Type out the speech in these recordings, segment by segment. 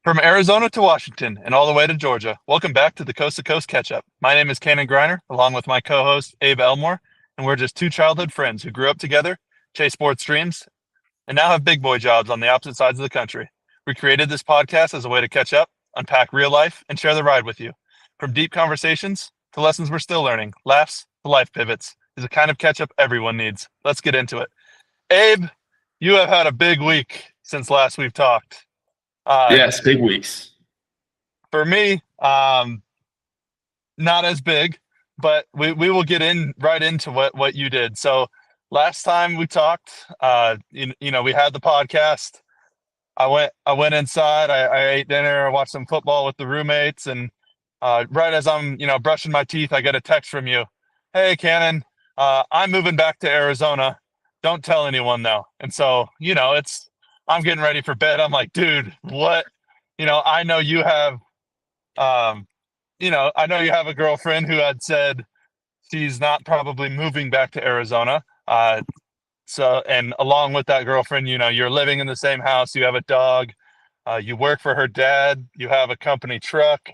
From Arizona to Washington and all the way to Georgia, welcome back to the Coast to Coast Catch Up. My name is Cannon Griner, along with my co host, Abe Elmore, and we're just two childhood friends who grew up together, chased sports dreams, and now have big boy jobs on the opposite sides of the country. We created this podcast as a way to catch up, unpack real life, and share the ride with you. From deep conversations to lessons we're still learning, laughs to life pivots is a kind of catch up everyone needs. Let's get into it. Abe, you have had a big week since last we've talked. Yes, big weeks. For me, not as big, but we will get in right into what you did. So last time we talked, we had the podcast. I went inside. I ate dinner. I watched some football with the roommates, and right as I'm brushing my teeth, I get a text from you. Hey, Cannon, I'm moving back to Arizona. Don't tell anyone though. And so I'm getting ready for bed. I'm like, dude, what? I know you have um, I know you have a girlfriend who had said she's not probably moving back to Arizona. And along with that girlfriend, you're living in the same house. You have a dog. You work for her dad. You have a company truck.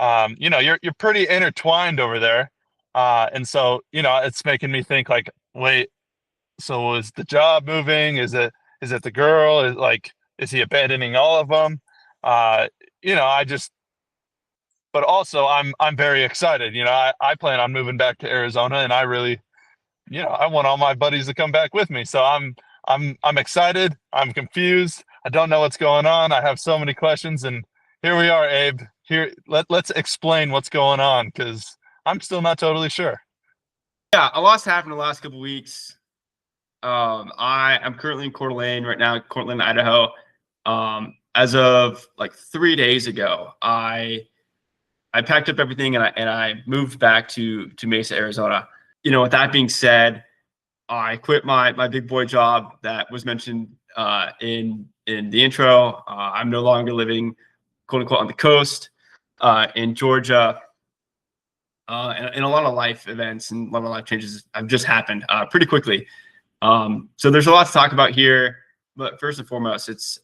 You're pretty intertwined over there. And so it's making me think like, wait, so is the job moving? Is it the girl? Is he abandoning all of them? Uh, I just but also I'm very excited. I plan on moving back to Arizona, and I really, I want all my buddies to come back with me. So I'm excited. I'm confused. I don't know what's going on. I have so many questions, and here we are, Abe. Here, let's explain what's going on because I'm still not totally sure. Yeah, a lot's happened in the last couple of weeks. I am currently in Coeur d'Alene right now, Cortland, Idaho. As of like 3 days ago, I packed up everything and I moved back to Mesa, Arizona. With that being said, I quit my big boy job that was mentioned in the intro. I'm no longer living, quote unquote, on the coast in Georgia. And a lot of life events and a lot of life changes have just happened pretty quickly. So there's a lot to talk about here. But first and foremost, it's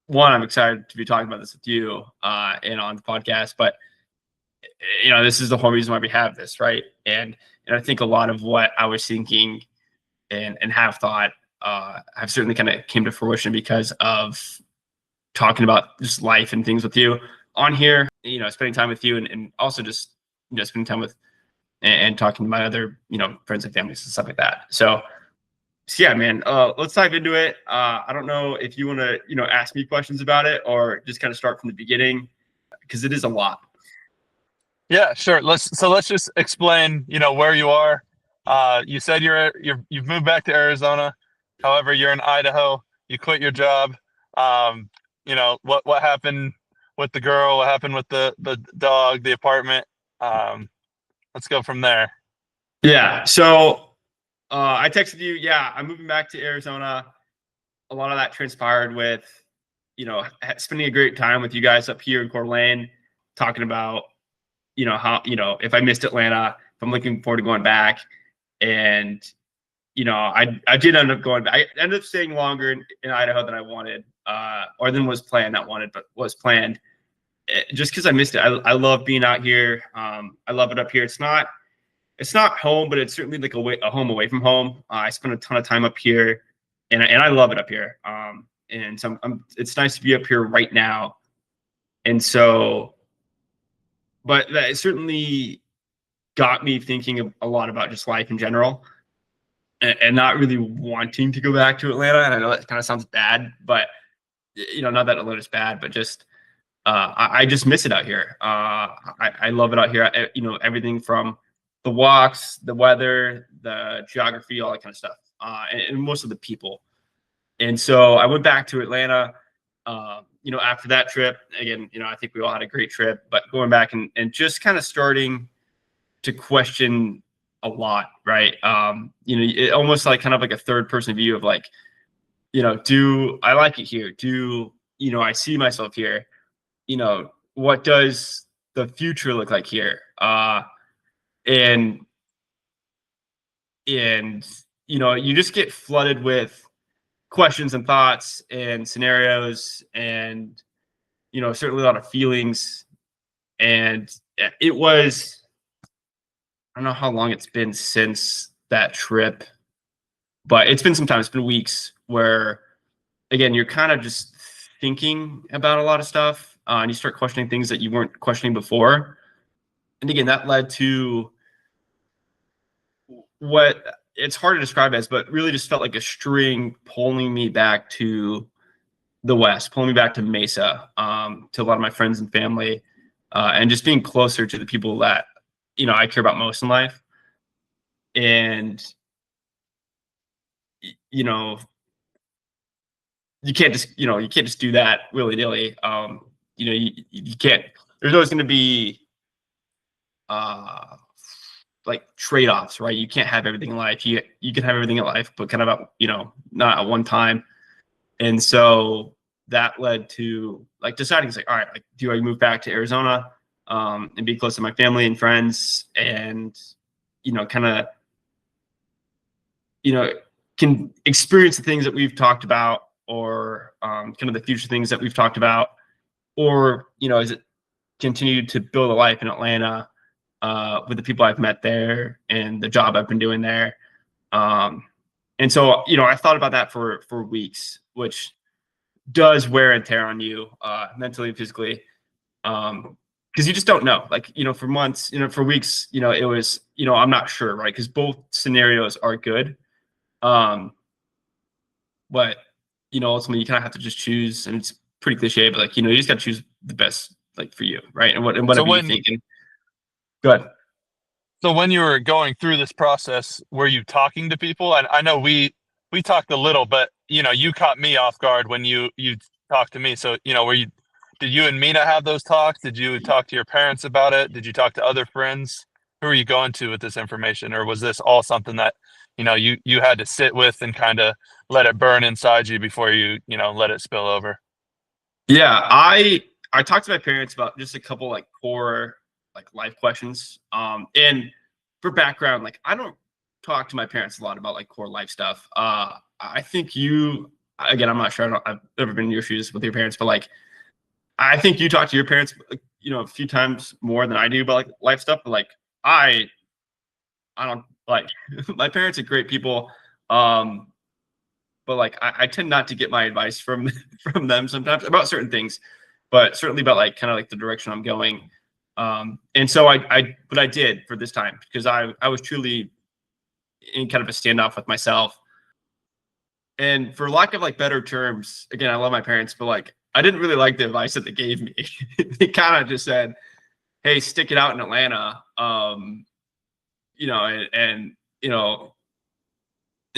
one, I'm excited to be talking about this with you and on the podcast. But this is the whole reason why we have this, right? And I think a lot of what I was thinking and have thought have certainly kind of came to fruition because of talking about just life and things with you on here, spending time with you and also just, spending time with and talking to my other, friends and families and stuff like that. So yeah, man, let's dive into it. I don't know if you want to, ask me questions about it or just kind of start from the beginning because it is a lot. Yeah, sure. Let's just explain, where you are. You said you've moved back to Arizona. However, you're in Idaho. You quit your job. What happened with the girl? What happened with the dog? The apartment? Let's go from there. Yeah. So I texted you. Yeah, I'm moving back to Arizona. A lot of that transpired with, spending a great time with you guys up here in Coeur d'Alene, talking about, how, if I missed Atlanta, if I'm looking forward to going back. And, I did end up going back. I ended up staying longer in Idaho than I wanted, or than was planned, not wanted, but was planned. Just because I missed it. I love being out here. I love it up here. It's not home, but it's certainly like a home away from home. I spend a ton of time up here, and I love it up here. And so it's nice to be up here right now. And so, but that certainly got me thinking a lot about just life in general, and not really wanting to go back to Atlanta. And I know that kind of sounds bad, but not that Atlanta's bad, but just I just miss it out here. I love it out here. Everything from the walks, the weather, the geography, all that kind of stuff, and most of the people. And so I went back to Atlanta. After that trip, again, I think we all had a great trip, but going back and just kind of starting to question a lot, right? It almost like kind of like a third person view of like, do I like it here? Do, I see myself here? What does the future look like here? And you just get flooded with questions and thoughts and scenarios and certainly a lot of feelings. And it was, I don't know how long it's been since that trip, but it's been some time. It's been weeks where, again, you're kind of just thinking about a lot of stuff, and you start questioning things that you weren't questioning before. And again, that led to what it's hard to describe as, but really just felt like a string pulling me back to the West, pulling me back to Mesa, to a lot of my friends and family, and just being closer to the people that, I care about most in life. And, you know, you can't just do that willy nilly. You can't, there's always going to be, like trade-offs, right? You can't have everything in life. You can have everything in life, but kind of not at one time. And so that led to like deciding, it's like, all right, like, do I move back to Arizona, and be close to my family and friends, and kind of can experience the things that we've talked about, or kind of the future things that we've talked about, or is it continue to build a life in Atlanta, with the people I've met there and the job I've been doing there. And so, I thought about that for weeks, which does wear and tear on you, mentally and physically. Because you just don't know, like, for months, for weeks, it was, I'm not sure, right? Because both scenarios are good. But, ultimately you kind of have to just choose, and it's pretty cliche, but like, you just got to choose the best, like, for you, right? And So whatever you when think. And good. so when you were going through this process, were you talking to people? And I know we talked a little, but you caught me off guard when you talked to me. So did you and Mina have those talks? Did you talk to your parents about it? Did you talk to other friends? Who are you going to with this information, or was this all something that you had to sit with and kind of let it burn inside you before you let it spill over? Yeah, I talked to my parents about just a couple like core like life questions. And for background, like, I don't talk to my parents a lot about like core life stuff. I think again, I'm not sure. I've never been in your shoes with your parents, but like, I think you talk to your parents, like, a few times more than I do about like life stuff. But like, I don't like my parents are great people. But like, I tend not to get my advice from from them sometimes about certain things, but certainly about like kind of like the direction I'm going. And so but I did for this time, because I was truly in kind of a standoff with myself. And for lack of like better terms, again, I love my parents, but like, I didn't really like the advice that they gave me. They kind of just said, "Hey, stick it out in Atlanta." And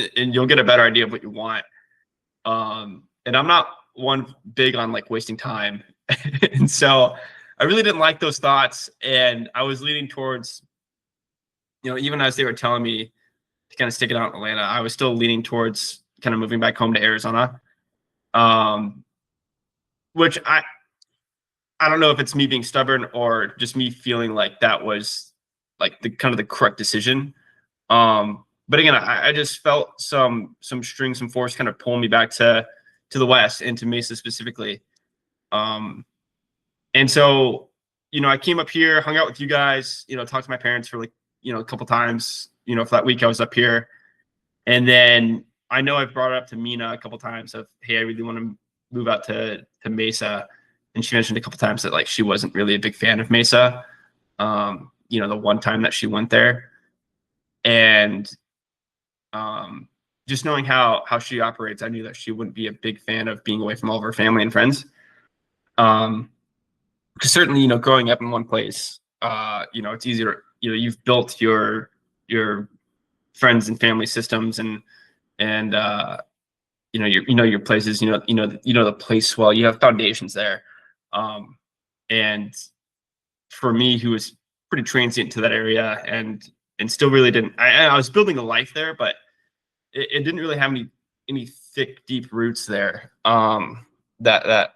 and you'll get a better idea of what you want. And I'm not one big on like wasting time. And so I really didn't like those thoughts. And I was leaning towards, even as they were telling me to kind of stick it out in Atlanta, I was still leaning towards kind of moving back home to Arizona. Which I don't know if it's me being stubborn or just me feeling like that was like the kind of the correct decision. But again, I just felt some force kind of pulling me back to the West and to Mesa specifically. And so, I came up here, hung out with you guys, talked to my parents for like, a couple times, for that week I was up here. And then I know I've brought it up to Mina a couple times of, hey, I really want to move out to Mesa. And she mentioned a couple times that like she wasn't really a big fan of Mesa. The one time that she went there. And just knowing how she operates, I knew that she wouldn't be a big fan of being away from all of her family and friends. Because certainly, growing up in one place, it's easier. You've built your friends and family systems, and your places. The place well. You have foundations there. And for me, who was pretty transient to that area, and still really didn't. I was building a life there, but it didn't really have any thick, deep roots there. That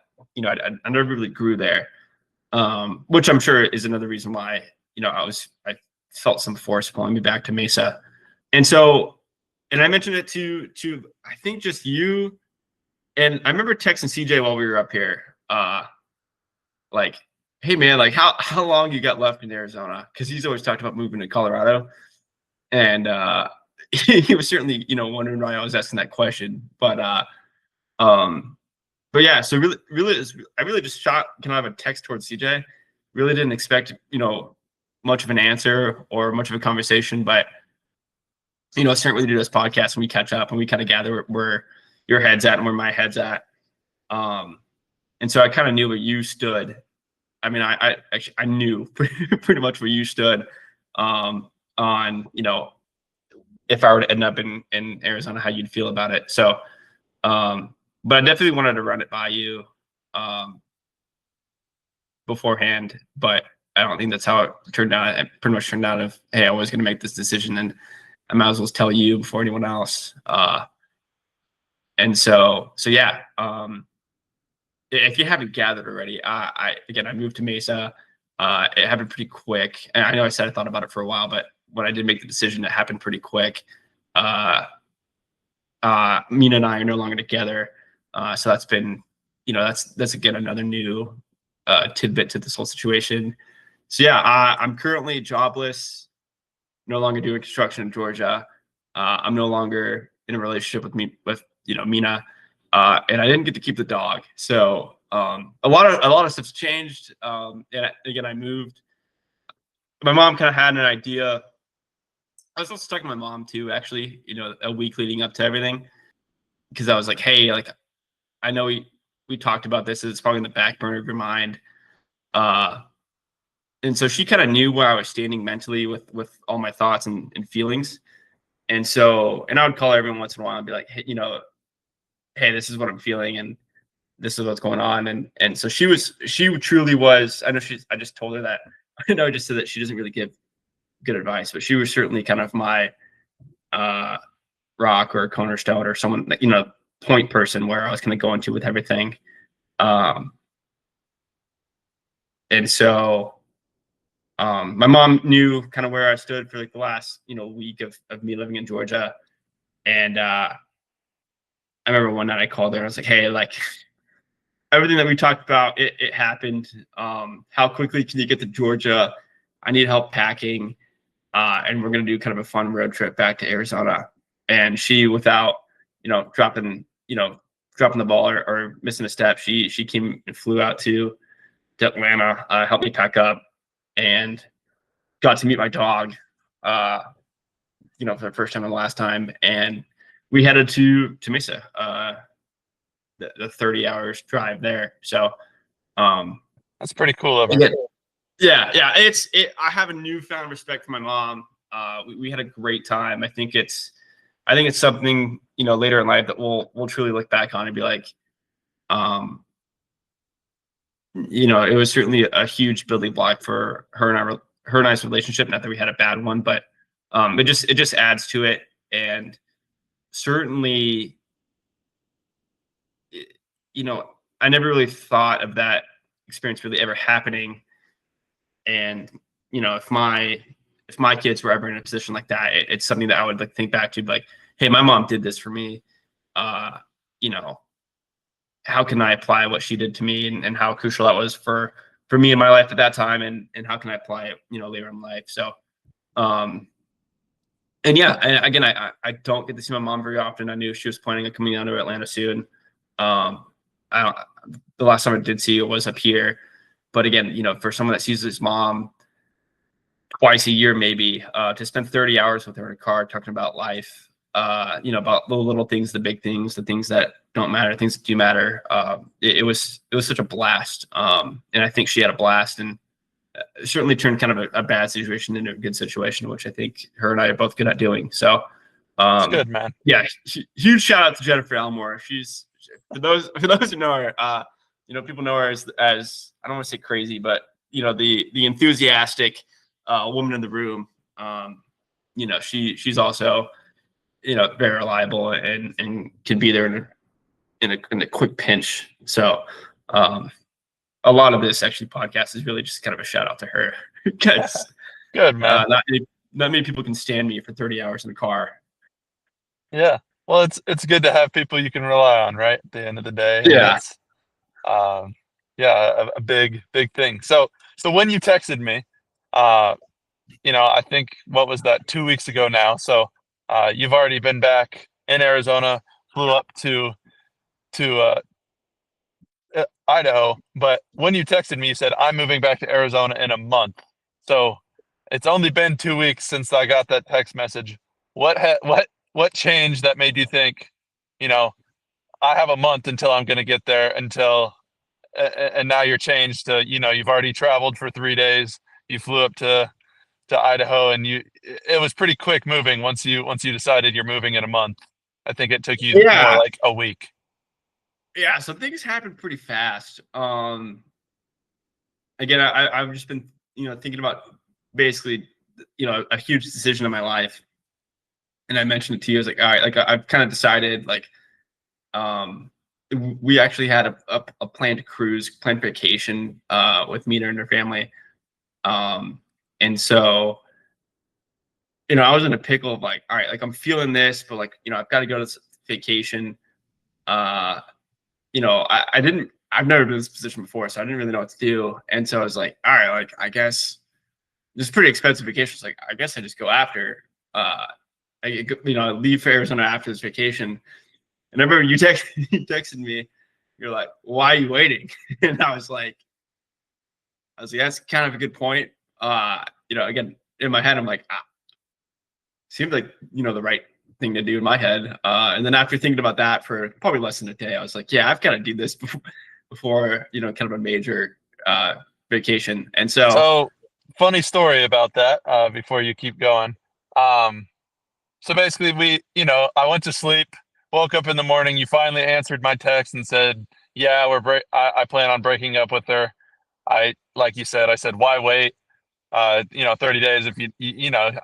I never really grew there. Which I'm sure is another reason why, I felt some force pulling me back to Mesa. And so, and I mentioned it to I think just you, and I remember texting CJ while we were up here, like, hey man, like how long you got left in Arizona? Because he's always talked about moving to Colorado, and he was certainly wondering why I was asking that question. Um, but yeah, so I really just shot kind of a text towards CJ. Really didn't expect much of an answer or much of a conversation, but certainly do this podcast and we catch up and we kind of gather where your head's at and where my head's at. And so I kind of knew where you stood. I mean, I knew pretty much where you stood on if I were to end up in Arizona, how you'd feel about it. So, but I definitely wanted to run it by you beforehand, but I don't think that's how it turned out. It pretty much turned out of, hey, I was going to make this decision and I might as well tell you before anyone else. And so yeah, if you haven't gathered already, I moved to Mesa. It happened pretty quick. And I know I said I thought about it for a while, but when I did make the decision, it happened pretty quick. Mina and I are no longer together. So that's been, that's again, another new tidbit to this whole situation. So yeah, I'm currently jobless, no longer doing construction in Georgia. I'm no longer in a relationship with Mina, and I didn't get to keep the dog. So a lot of stuff's changed. And again, I moved. My mom kind of had an idea. I was also talking to my mom too, actually, a week leading up to everything, because I was like, hey, like, I know we talked about this. It's probably in the back burner of your mind. And so she kind of knew where I was standing mentally with all my thoughts and feelings. And so, and I would call her every once in a while and be like, hey, hey, this is what I'm feeling and this is what's going on. And so she truly was, I just told her that, I know I just said that she doesn't really give good advice, but she was certainly kind of my rock or cornerstone or someone that, point person where I was kind of going to with everything. And so my mom knew kind of where I stood for like the last, week of me living in Georgia. And I remember one night I called her and I was like, hey, like everything that we talked about, it happened. How quickly can you get to Georgia? I need help packing. And we're going to do kind of a fun road trip back to Arizona. And she, without, dropping the ball or missing a step, she came and flew out to Atlanta, helped me pack up, and got to meet my dog, for the first time and the last time. And we headed to Mesa, the 30 hours drive there. So That's pretty cool of her. Yeah. I have a newfound respect for my mom. We had a great time. I think it's something, later in life that we'll truly look back on and be like, it was certainly a huge building block for her and I's relationship. Not that we had a bad one, but it just adds to it. And certainly, I never really thought of that experience really ever happening. And if my kids were ever in a position like that, it's something that I would like think back to, like, hey, my mom did this for me. How can I apply what she did to me, and how crucial that was for me in my life at that time, and how can I apply it, later in life. So, and yeah, and again, I don't get to see my mom very often. I knew she was planning on coming down to Atlanta soon. The last time I did see it was up here, but again, for someone that sees his mom twice a year, maybe, to spend 30 hours with her in a car talking about life, about the little things, the big things, the things that don't matter, things that do matter. It was such a blast. And I think she had a blast, and certainly turned kind of a bad situation into a good situation, which I think her and I are both good at doing. So, It's good, man. Yeah, huge shout out to Jennifer Elmore. She's, for those who know her, people know her as I don't want to say crazy, but the enthusiastic woman in the room. She's also very reliable and can be there in a quick pinch. So a lot of this actually podcast is really just kind of a shout out to her, because Good, man. not many people can stand me for 30 hours in the car. Yeah. Well, it's good to have people you can rely on, right? At the end of the day. Yeah. a big thing. So when you texted me, uh, I think what was that 2 weeks ago now. So you've already been back in Arizona, flew up to Idaho. But when you texted me, you said I'm moving back to Arizona in a month. So it's only been 2 weeks since I got that text message. What changed that made you think, you know, I have a month until I'm going to get there and now you're changed to, you've already traveled for 3 days. You flew up to Idaho, and it was pretty quick moving once you decided you're moving in a month. I think it took you more Yeah. like a week. Yeah. So things happen pretty fast. Again, I've just been, thinking about basically, a huge decision in my life. And I mentioned it to you. I was like, all right, like I've kind of decided, like, we actually had a planned cruise, planned vacation, with me and her family. And so, I was in a pickle of like, all right, like I'm feeling this, but like, I've got to go to this vacation. Uh, I've never been in this position before, so I didn't really know what to do. And so I was like, all right, like, I guess this is pretty expensive vacation. It's like, I guess I just go after, leave for Arizona after this vacation. And I remember you texted me, you're like, why are you waiting? And I was like, that's kind of a good point. Again, in my head, I'm like, seemed like, the right thing to do in my head. And then after thinking about that for probably less than a day, I was like, yeah, I've got to do this before, kind of a major vacation. And So funny story about that, before you keep going. Um, so basically I went to sleep, woke up in the morning, you finally answered my text and said, yeah, I plan on breaking up with her. Like you said, I said, why wait? 30 days. If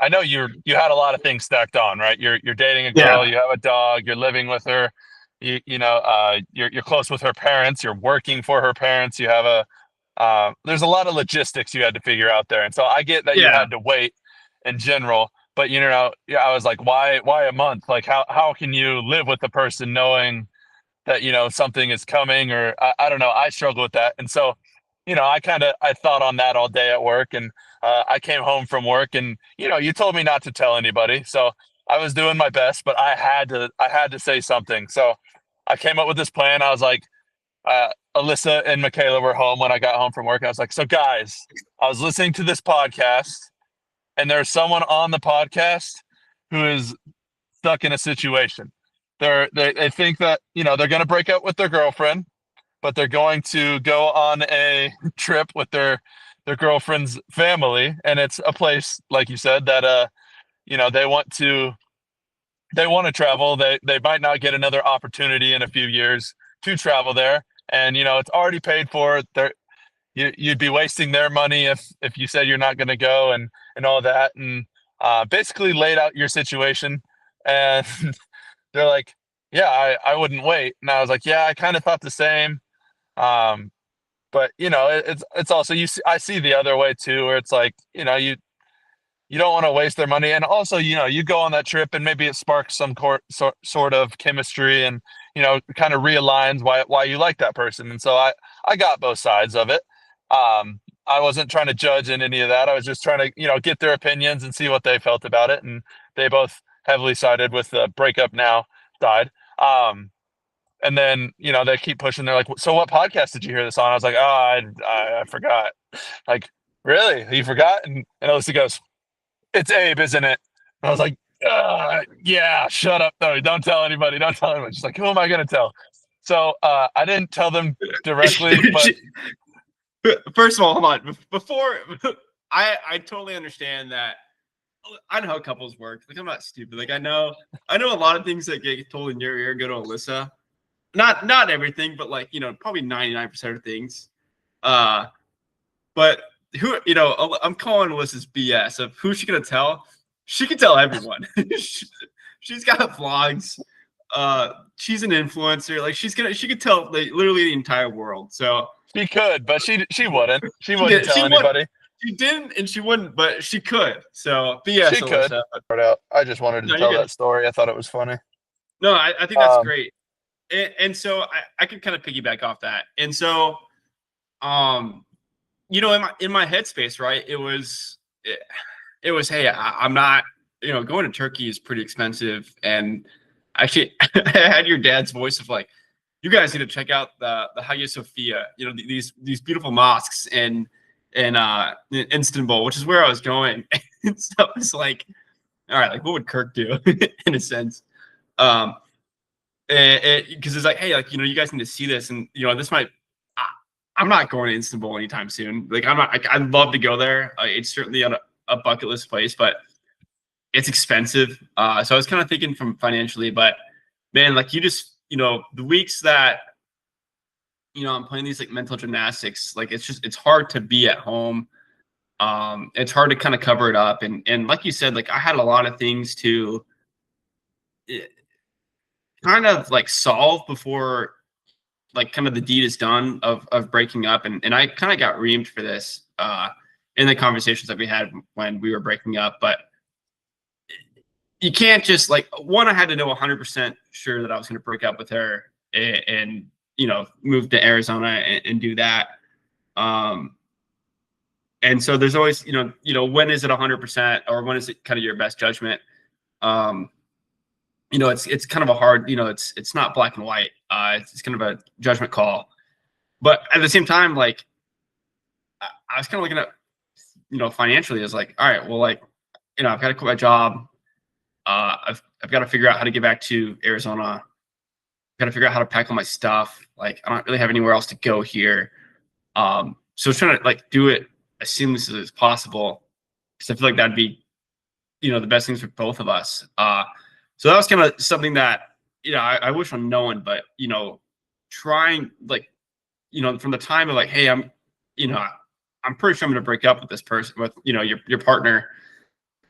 I know you had a lot of things stacked on, right? You're dating a girl, yeah, you have a dog, you're living with her, you're close with her parents, you're working for her parents, you have there's a lot of logistics you had to figure out there. And so I get that you yeah, had to wait in general, but yeah, I was like, why a month? Like how can you live with the person knowing that something is coming, or I don't know, I struggle with that. And so I thought on that all day at work, and I came home from work, and you told me not to tell anybody, so I was doing my best, but I had to say something. So I came up with this plan. I was like, Alyssa and Michaela were home when I got home from work. I was like, so guys, I was listening to this podcast, and there's someone on the podcast who is stuck in a situation. They think that they're going to break up with their girlfriend, but they're going to go on a trip with their girlfriend's family, and it's a place like you said that they want to travel. They might not get another opportunity in a few years to travel there, and it's already paid for. You'd be wasting their money if you said you're not going to go, and all that, and basically laid out your situation. And they're like, yeah, I wouldn't wait. And I was like, yeah, I kind of thought the same. um but it's also, I see the other way too, where it's like, you don't want to waste their money, and also you go on that trip and maybe it sparks some sort of chemistry, and kind of realigns why you like that person. And so I got both sides of it. I wasn't trying to judge in any of that. I was just trying to get their opinions and see what they felt about it, and they both heavily sided with the breakup now side. And then they keep pushing. They're like, so what podcast did you hear this on? I was like, oh, I forgot. Like, really, you forgot? And Alyssa goes, it's Abe, isn't it? And I was like, yeah, shut up. No, don't tell anybody. Don't tell anybody. She's like, who am I going to tell? So I didn't tell them directly, but First of all, hold on. Before I totally understand that. I know how couples work. Like, I'm not stupid. Like, I know a lot of things that get told in your ear go to Alyssa. Not everything, but like, probably 99% of things. But who, I'm calling Alyssa's BS of who's she gonna tell? She can tell everyone. She's got vlogs. She's an influencer. Like, she could tell like literally the entire world. So she could, but she wouldn't. She she wouldn't did. tell anybody. She didn't, and she wouldn't, but she could. So BS, She could. Alyssa. I just wanted to No, you're tell good. that story. I thought it was funny. No, I think that's Um, great. And so I can kind of piggyback off that. And so In my headspace, right? It was, hey, I'm not, going to Turkey is pretty expensive, and actually, I had your dad's voice of like, you guys need to check out the Hagia Sophia, these beautiful mosques in Istanbul, which is where I was going. And so it's like, all right, like what would Kirk do in a sense? Um, because it's like, hey, like you guys need to see this, and this might. I'm not going to Istanbul anytime soon. Like I'm not. I'd love to go there. It's certainly on a bucket list place, but it's expensive. So I was kind of thinking from financially, but man, like you just the weeks that I'm playing these like mental gymnastics, like it's hard to be at home. It's hard to kind of cover it up, and like you said, like I had a lot of things to kind of like solve before like kind of the deed is done of breaking up, and I kind of got reamed for this in the conversations that we had when we were breaking up. But you can't just like I had to know 100% sure that I was going to break up with her and move to Arizona and do that. And so there's always when is it 100% or when is it kind of your best judgment? It's kind of a hard, it's not black and white. It's kind of a judgment call. But at the same time, like I was kind of looking at, financially as like, all right, well, like, I've got to quit my job. I've got to figure out how to get back to Arizona. I've got to figure out how to pack all my stuff. Like I don't really have anywhere else to go here. So I was trying to like do it as seamlessly as possible because I feel like that'd be, the best things for both of us. So that was kind of something that, I wish on knowing, but, trying like, from the time of like, hey, I'm pretty sure I'm going to break up with this person, with, your partner,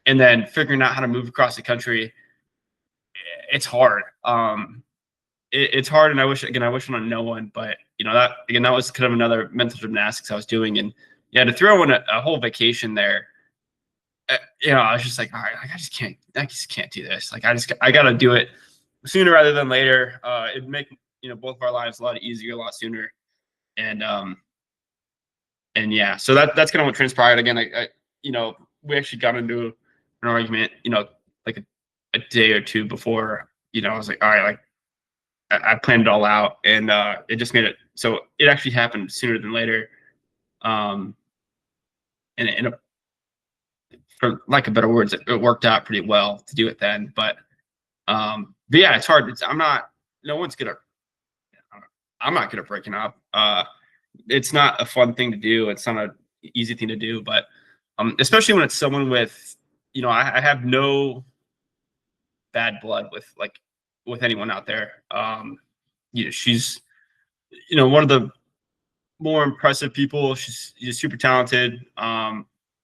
and then figuring out how to move across the country. It's hard. It's hard. And I wish on no one, but that was kind of another mental gymnastics I was doing. And yeah, to throw in a whole vacation there, I was just like, all right, like I just can't do this. Like I got to do it sooner rather than later. It'd make, both of our lives a lot easier, a lot sooner. And yeah, so that's kind of what transpired. Again, we actually got into an argument, like a day or two before, I was like, all right, like I planned it all out, and it just made it so it actually happened sooner than later. And for lack of better words, it worked out pretty well to do it then. But yeah, it's hard. No one's good at. I'm not good at breaking up. It's not a fun thing to do. It's not an easy thing to do, but especially when it's someone with, I have no bad blood with anyone out there. She's, one of the more impressive people. She's super talented,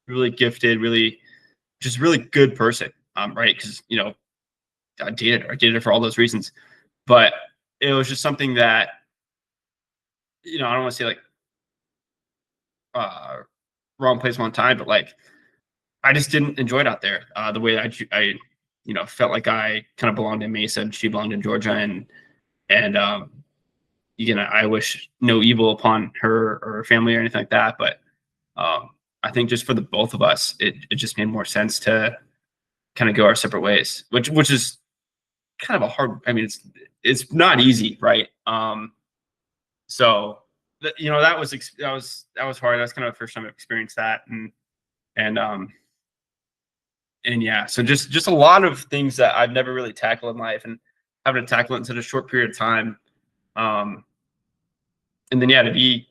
really gifted, just really good person. Right. Cause I dated her for all those reasons, but it was just something that, I don't want to say like, wrong place, wrong time, but like, I just didn't enjoy it out there. The way I felt like I kind of belonged in Mesa and she belonged in Georgia, and I wish no evil upon her or her family or anything like that. But I think just for the both of us, it just made more sense to kind of go our separate ways, which is kind of a hard. I mean, it's not easy, right? So that was hard. That's kind of the first time I've experienced that, and yeah, so just a lot of things that I've never really tackled in life, and having to tackle it in such a short period of time. And then yeah, to be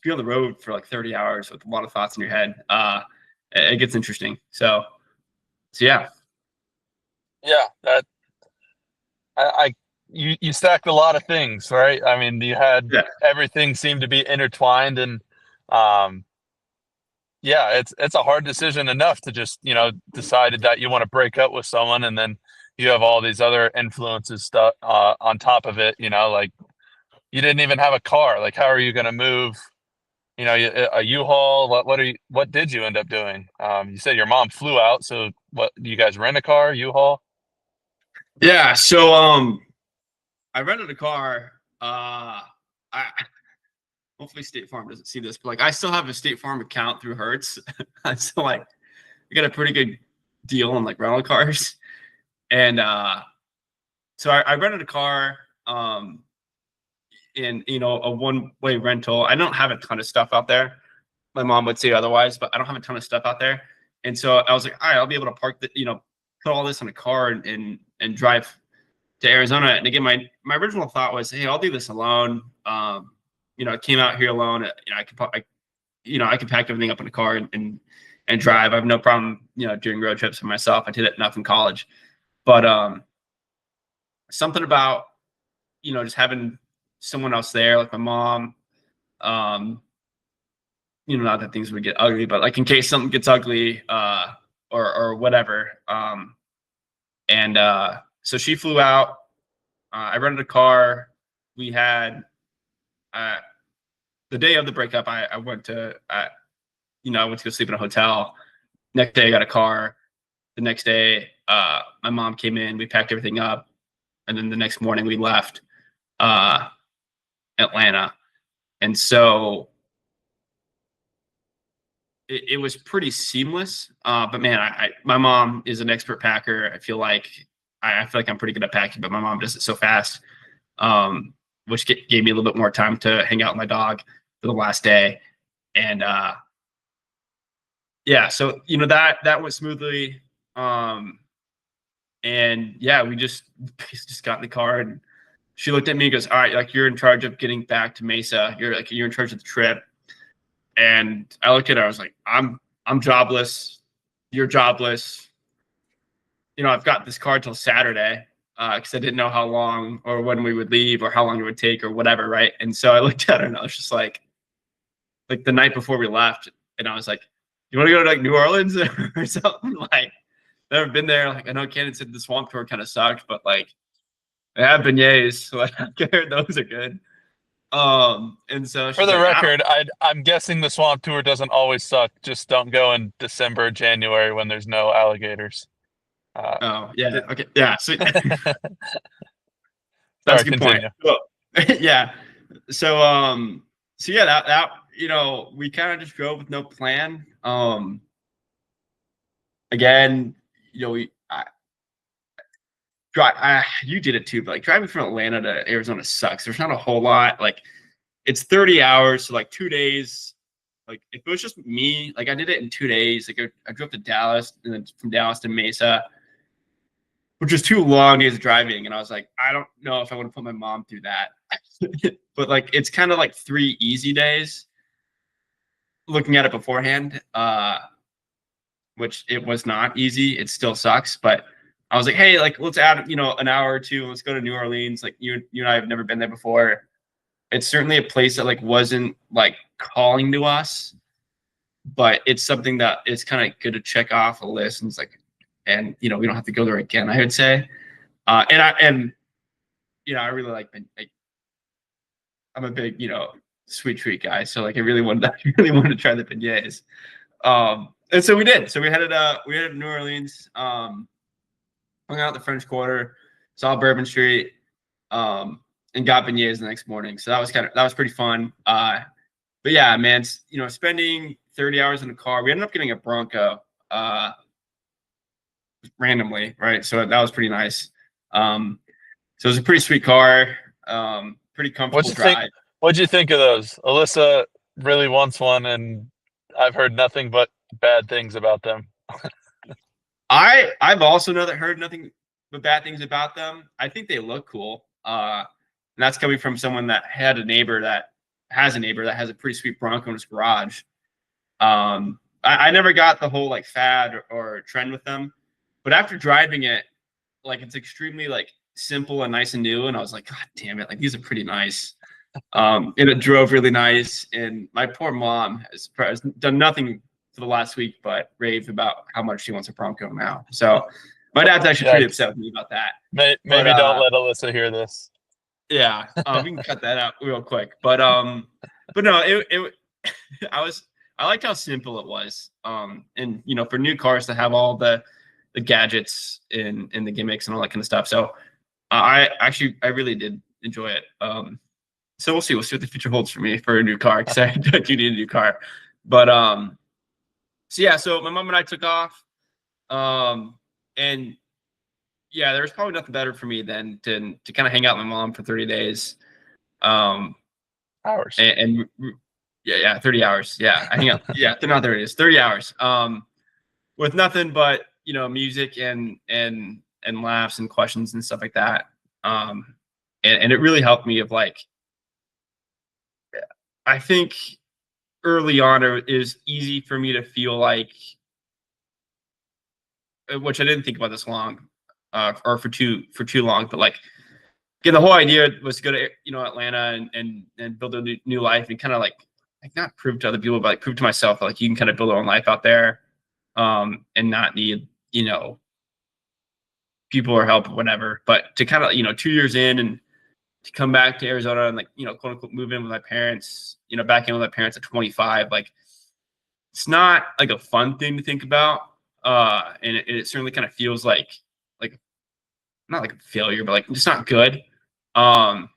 on the road for like 30 hours with a lot of thoughts in your head, it gets interesting. So yeah. Yeah, that you stacked a lot of things, right? I mean, you had Yeah. everything seemed to be intertwined, and um, yeah, it's a hard decision enough to just decided that you want to break up with someone, and then you have all these other influences stuff on top of it. Like you didn't even have a car. Like how are you going to move? A U-Haul. What did you end up doing? You said your mom flew out, so what? Do you guys rent a car, U-Haul? Yeah. So I rented a car. I hopefully State Farm doesn't see this, but like I still have a State Farm account through Hertz. So like I got a pretty good deal on like rental cars. And so I rented a car in, you know, a one-way rental. I don't have a ton of stuff out there. My mom would say otherwise, but I don't have a ton of stuff out there. And so I was like, all right, I'll be able to park the, you know, put all this in a car and drive to Arizona. And again, my original thought was, hey, I'll do this alone. You know, I came out here alone. You know, I could pack everything up in a car and drive. I have no problem, you know, doing road trips for myself. I did it enough in college, but something about, you know, just having someone else there, like my mom. You know, not that things would get ugly, but like in case something gets ugly, or whatever. And so she flew out. I rented a car. We had the day of the breakup. I went to, you know, I went to go sleep in a hotel. Next day, I got a car. The next day, my mom came in. We packed everything up, and then the next morning we left Atlanta. And so it was pretty seamless. But man, my mom is an expert packer. I feel like I'm pretty good at packing, but my mom does it so fast, which gave me a little bit more time to hang out with my dog for the last day. And yeah, so you know that went smoothly. And yeah, we just got in the car, and she looked at me and goes, all right, like you're in charge of getting back to Mesa. You're in charge of the trip. And I looked at her, I was like, I'm jobless. You're jobless. You know, I've got this car till Saturday, because I didn't know how long or when we would leave or how long it would take or whatever, right? And so I looked at her and I was just like the night before we left, and I was like, you want to go to like New Orleans or something? Like, never been there. Like, I know Cannon said the swamp tour kind of sucked, but like, I have beignets, so like, I heard those are good. And so For she's the like, record, I'm guessing the swamp tour doesn't always suck. Just don't go in December, January when there's no alligators. oh yeah, okay, yeah. So that's Sorry, a good point. continue. Well, yeah. So yeah, that you know, we kind of just drove with no plan. Again, you know, you did it too, but like driving from Atlanta to Arizona sucks. There's not a whole lot. Like it's 30 hours, so like 2 days. Like if it was just me, like I did it in 2 days. Like I drove to Dallas and then from Dallas to Mesa, which was 2 long days of driving. And I was like, I don't know if I want to put my mom through that. But like it's kind of like 3 easy days looking at it beforehand, which it was not easy. It still sucks, but I was like, hey, like let's add, you know, an hour or two. Let's go to New Orleans. Like you and I have never been there before. It's certainly a place that like wasn't like calling to us, but it's something that is kind of good to check off a list. And it's like, and you know, we don't have to go there again, I would say. And you know, I really like I'm a big, you know, sweet treat guy. So like I really wanted to try the beignets. And so we did. So we headed to New Orleans, hung out at the French Quarter, saw Bourbon Street, and got beignets the next morning. So that was pretty fun. But yeah, man, you know, spending 30 hours in a car, we ended up getting a Bronco, randomly, right? So that was pretty nice. So it was a pretty sweet car, pretty comfortable drive. What'd you think of those? Alyssa really wants one, and I've heard nothing but bad things about them. I've also heard nothing but bad things about them. I think they look cool. And that's coming from someone that has a neighbor that has a pretty sweet Bronco in his garage. I never got the whole like fad or trend with them, but after driving it, like it's extremely like simple and nice and new. And I was like, God damn it, like these are pretty nice. And it drove really nice. And my poor mom has done nothing for the last week but rave about how much she wants a Bronco now. So my dad's actually pretty upset with me about that. Maybe don't let Alyssa hear this. Yeah, we can cut that out real quick. But no, it I liked how simple it was. And you know, for new cars to have all the gadgets and the gimmicks and all that kind of stuff. So I really did enjoy it. so we'll see. We'll see what the future holds for me for a new car, because I do need a new car. But so yeah, so my mom and I took off, and yeah, there's probably nothing better for me than to kind of hang out with my mom for 30 days. Hours. And yeah, 30 hours. Yeah, I hang out. Yeah, not 30 days, 30 hours. With nothing but music and laughs and questions and stuff like that. And it really helped me of like, I think early on it was easy for me to feel like, which I didn't think about this long, or for too long, but like, again, the whole idea was to go to Atlanta and build a new life, and kind of like not prove to other people, but like prove to myself that like you can kind of build your own life out there, and not need people or help or whatever. But to kind of 2 years in, and to come back to Arizona and like quote unquote move in with my parents, back in with my parents at 25, like it's not like a fun thing to think about, and it certainly kind of feels like not like a failure, but like just not good. But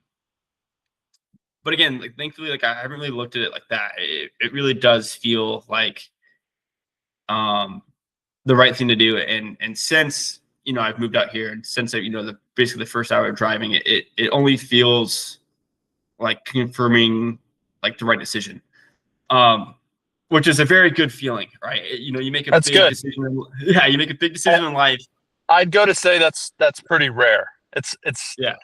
again, like thankfully, like I haven't really looked at it like that. It really does feel like the right thing to do. And since I've moved out here, and since basically the first hour of driving, it only feels like confirming like the right decision. Which is a very good feeling, right? You make a That's big good. decision. Yeah, you make a big decision in life. I'd go to say that's pretty rare. It's Yeah.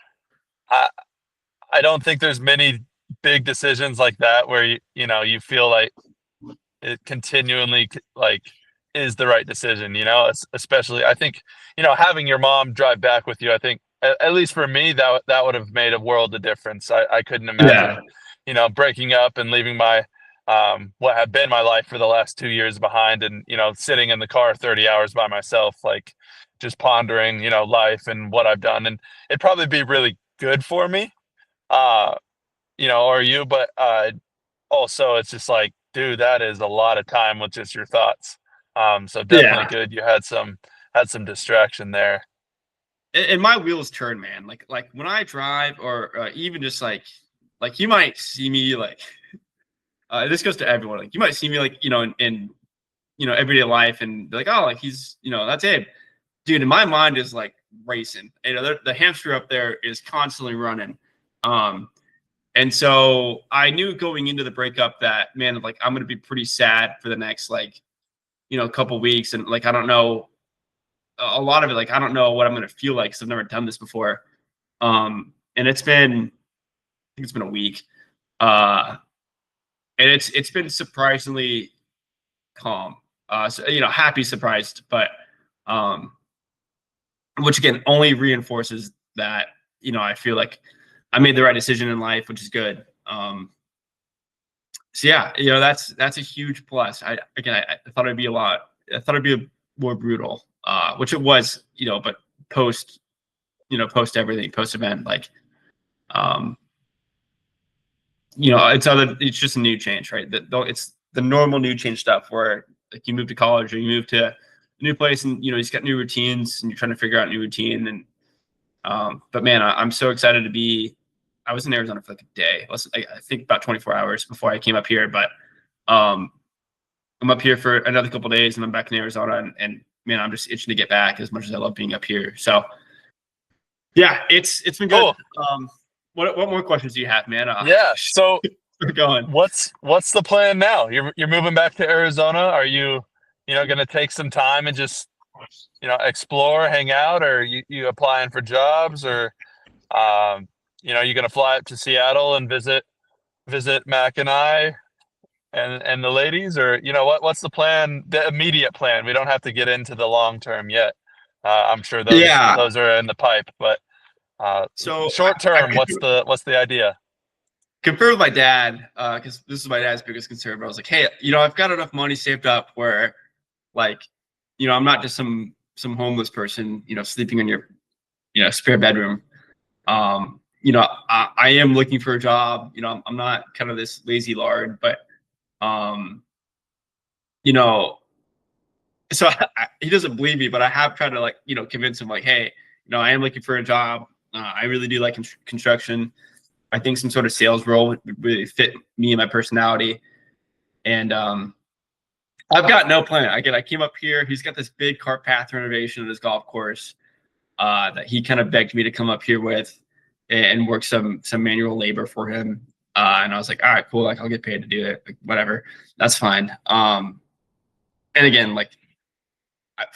I don't think there's many big decisions like that where you feel like it continually like is the right decision, especially I think having your mom drive back with you, I think at least for me that would have made a world of difference. I couldn't Yeah. imagine breaking up and leaving my what had been my life for the last 2 years behind, and sitting in the car 30 hours by myself, like just pondering life and what I've done. And it'd probably be really good for me, uh or you, but also it's just like, dude, that is a lot of time with just your thoughts. So definitely Yeah. good you had some distraction there. And my wheels turn, man. Like when I drive, or even just like you might see me like this goes to everyone. Like you might see me like in everyday life, and be like, oh, like he's that's Abe, dude. And my mind is like racing. The hamster up there is constantly running. And so I knew going into the breakup that, man, like I'm gonna be pretty sad for the next like couple weeks, and like I don't know a lot of it. Like I don't know what I'm gonna feel like, because I've never done this before. And I think it's been a week, and it's been surprisingly calm. So, happy, surprised, but which again only reinforces that I feel like I made the right decision in life, which is good. So yeah, that's a huge plus. I thought it'd be a lot. I thought it'd be more brutal, which it was, but post, post everything, post event, like, it's just a new change, right? It's the normal new change stuff where like you move to college or you move to a new place, and you just got new routines and you're trying to figure out new routine. And but man, I'm so excited to be. I was in Arizona for like a day, I think about 24 hours before I came up here, but I'm up here for another couple of days, and I'm back in Arizona, and man, I'm just itching to get back, as much as I love being up here. So yeah, it's been good. Cool. What more questions do you have, man? Yeah. So we're going. what's the plan now? You're moving back to Arizona. Are you going to take some time and just explore, hang out, or you applying for jobs, or you going to fly up to Seattle and visit Mac and I and the ladies, or what's the plan, the immediate plan? We don't have to get into the long term yet. I'm sure Yeah. those are in the pipe, but So short term, what's the idea? confirmed with my dad, because this is my dad's biggest concern. But I was like, hey, I've got enough money saved up where, like, I'm not just some homeless person, sleeping in your, spare bedroom. I am looking for a job. I'm not kind of this lazy lard, but, you know, so he doesn't believe me, but I have tried to like, convince him like, hey, I am looking for a job. I really do like construction. I think some sort of sales role would really fit me and my personality. And I've got no plan. I came up here. He's got this big cart path renovation at his golf course that he kind of begged me to come up here with and work some manual labor for him. And I was like, all right, cool. Like I'll get paid to do it. Like, whatever, that's fine. And again, like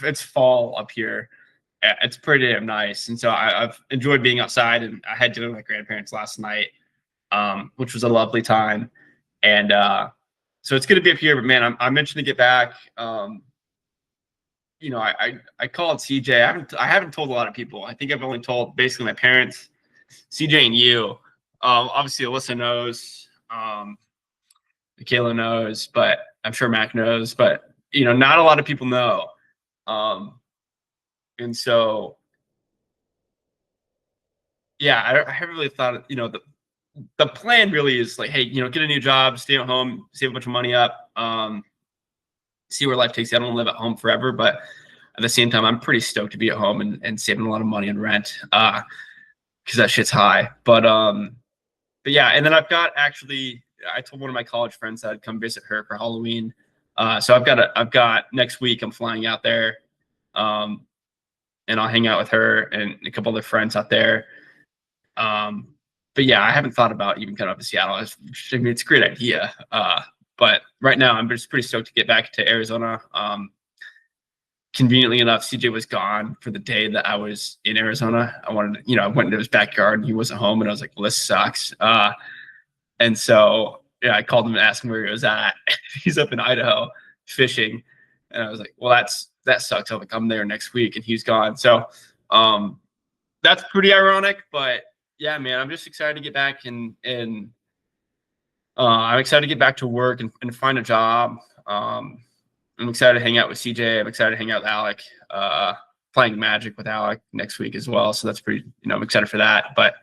it's fall up here. It's pretty damn nice. And so I've enjoyed being outside, and I had dinner with my grandparents last night, which was a lovely time. And so it's good to be up here, but man, I'm mentioning to get back. You know, I called CJ. I haven't told a lot of people. I think I've only told basically my parents, CJ, and you. Obviously, Alyssa knows, Michaela knows, but I'm sure Mac knows. But you know, not a lot of people know. And so, yeah, I haven't really thought. You know, the plan really is like, hey, you know, get a new job, stay at home, save a bunch of money up, see where life takes you. I don't live at home forever, but at the same time, I'm pretty stoked to be at home and saving a lot of money on rent because that shit's high. But yeah, and then I've got actually, I told one of my college friends that I'd come visit her for Halloween. So I've got next week, I'm flying out there, and I'll hang out with her and a couple other friends out there. But yeah, I haven't thought about even coming up to Seattle. I mean, it's a great idea. But right now, I'm just pretty stoked to get back to Arizona. Conveniently enough, CJ was gone for the day that I was in Arizona. I went into his backyard and he wasn't home, and I was like, well, this sucks. And so, yeah, I called him and asked him where he was at. He's up in Idaho fishing. And I was like, well, that sucks. I'm like, I'm there next week, and he's gone. So that's pretty ironic, but yeah, man, I'm just excited to get back and I'm excited to get back to work and find a job. I'm excited to hang out with CJ. I'm excited to hang out with Alec, playing Magic with Alec next week as well. So that's pretty, you know, I'm excited for that. But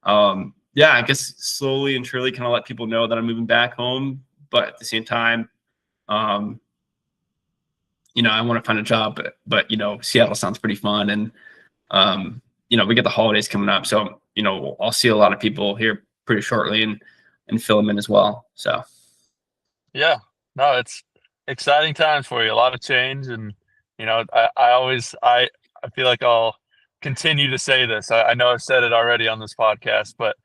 yeah, I guess slowly and surely kind of let people know that I'm moving back home. But at the same time, you know, I want to find a job, but you know, Seattle sounds pretty fun. And you know, we get the holidays coming up. So, you know, I'll see a lot of people here pretty shortly and fill them in as well. So, Yeah, no, it's exciting times for you. A lot of change, and you know, I feel like I'll continue to say this. I know I've said it already on this podcast, but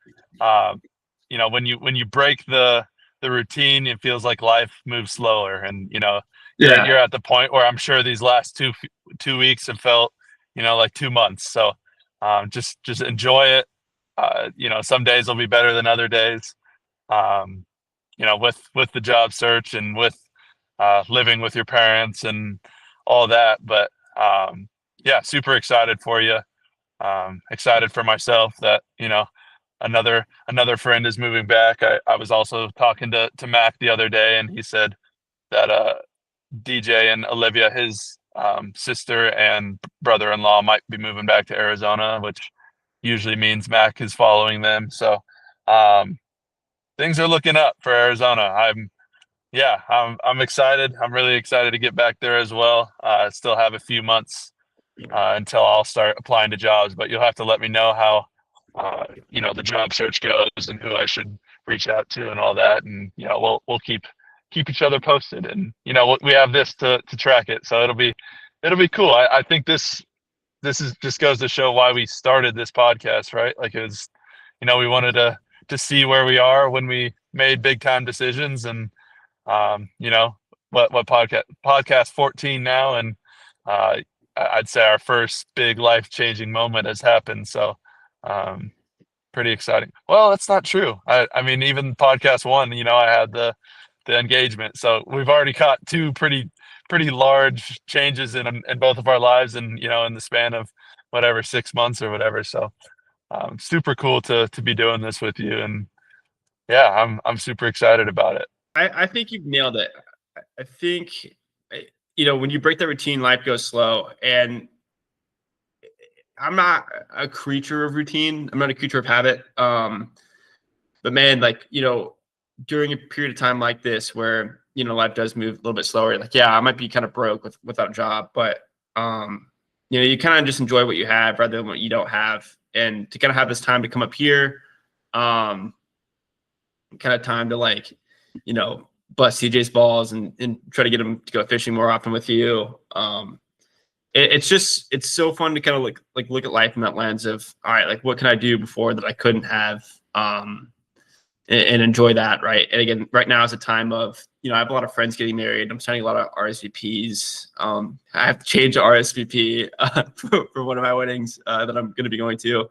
you know, when you break the routine, it feels like life moves slower, and you know, yeah, you're at the point where I'm sure these last 2 weeks have felt, you know, like 2 months. So just enjoy it. You know, some days will be better than other days. You know, with the job search and with living with your parents and all that. But yeah, super excited for you. Excited for myself that, you know, another friend is moving back. I was also talking to Mac the other day, and he said that DJ and Olivia, his sister and brother-in-law, might be moving back to Arizona, which usually means Mac is following them. So things are looking up for Arizona. I'm excited. I'm really excited to get back there as well. Still have a few months until I'll start applying to jobs, but you'll have to let me know how you know, the job search goes and who I should reach out to and all that. And you know, we'll keep each other posted. And you know, we have this to track it, so it'll be cool. I think this is just goes to show why we started this podcast, right? Like, it was, you know, we wanted to see where we are when we made big time decisions. And you know, what podcast 14 now, and I'd say our first big life changing moment has happened. So pretty exciting. Well, that's not true. I mean, even podcast 1, you know, I had the engagement. So we've already caught two pretty large changes in both of our lives, and you know, in the span of whatever 6 months or whatever. So super cool to be doing this with you, and yeah, I'm super excited about it. I think you've nailed it. I think, you know, when you break the routine, life goes slow. And I'm not a creature of routine. I'm not a creature of habit. But man, like, you know, during a period of time like this where, you know, life does move a little bit slower, like, yeah, I might be kind of broke without a job, but, you know, you kind of just enjoy what you have rather than what you don't have. And to kind of have this time to come up here, kind of time to like, bust CJ's balls and try to get him to go fishing more often with you. It's so fun to kind of like look at life in that lens of, all right, like what can I do before that I couldn't have, and enjoy that. Right. And again, right now is a time of, I have a lot of friends getting married. I'm signing a lot of RSVPs. I have to change the RSVP for one of my weddings that I'm going to be going to.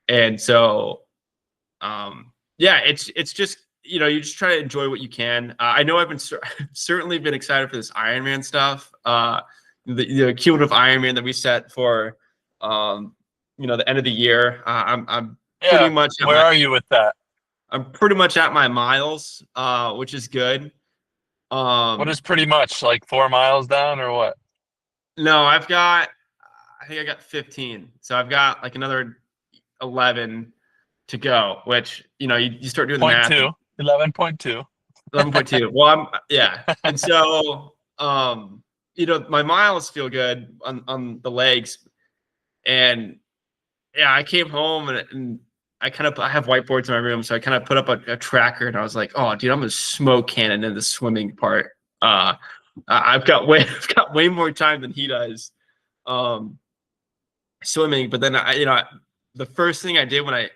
And so, yeah, it's just, you just try to enjoy what you can. I know I've been certainly been excited for this Ironman stuff. The cumulative Ironman that we set for, the end of the year. I'm pretty much where are you with that? I'm pretty much at my miles, which is good. What is pretty much like 4 miles down or what? No, I think I got 15. So I've got like another 11 to go, which, you start doing the math. 11.2. 11.2. Well, And so, my miles feel good on the legs. And yeah, I came home and I have whiteboards in my room. So I kind of put up a tracker and I was like, oh, dude, I'm going to smoke cannon in the swimming part. I've got way more time than he does swimming. But then the first thing I did not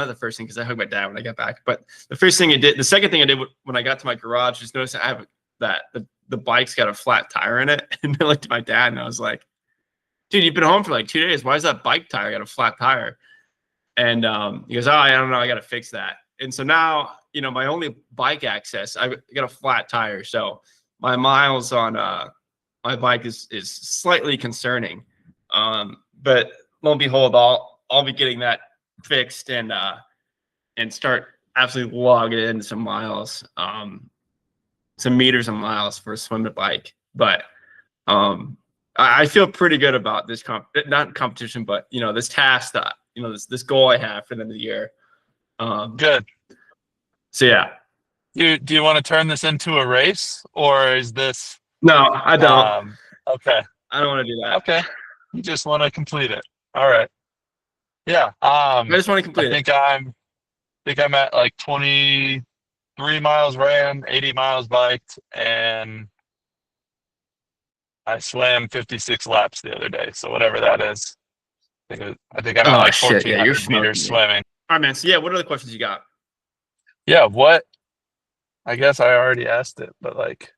the first thing because I hugged my dad when I got back, but the second thing I did when I got to my garage is notice I have the bike's got a flat tire in it. And I looked at my dad and I was like, dude, you've been home for like 2 days. Why is that bike tire got a flat tire? And he goes, oh, I don't know. I got to fix that. And so now, my only bike access, I got a flat tire. So my miles on my bike is slightly concerning. But lo and behold, I'll be getting that fixed and start absolutely logging in some miles, some meters and miles for a swim to bike. But I feel pretty good about this not competition, but this task that this goal I have for the end of the year. Good. So yeah. Do you want to turn this into a race or is this? No, I don't. Okay. I don't want to do that. Okay. You just want to complete it. All right. Yeah. I just want to complete it. I think I'm at like 23 miles ran, 80 miles biked, and I swam 56 laps the other day. So whatever that is. I think I'm at like 1,400 meters swimming. All right, man. So yeah, what other questions you got? Yeah, I guess I already asked it, but like,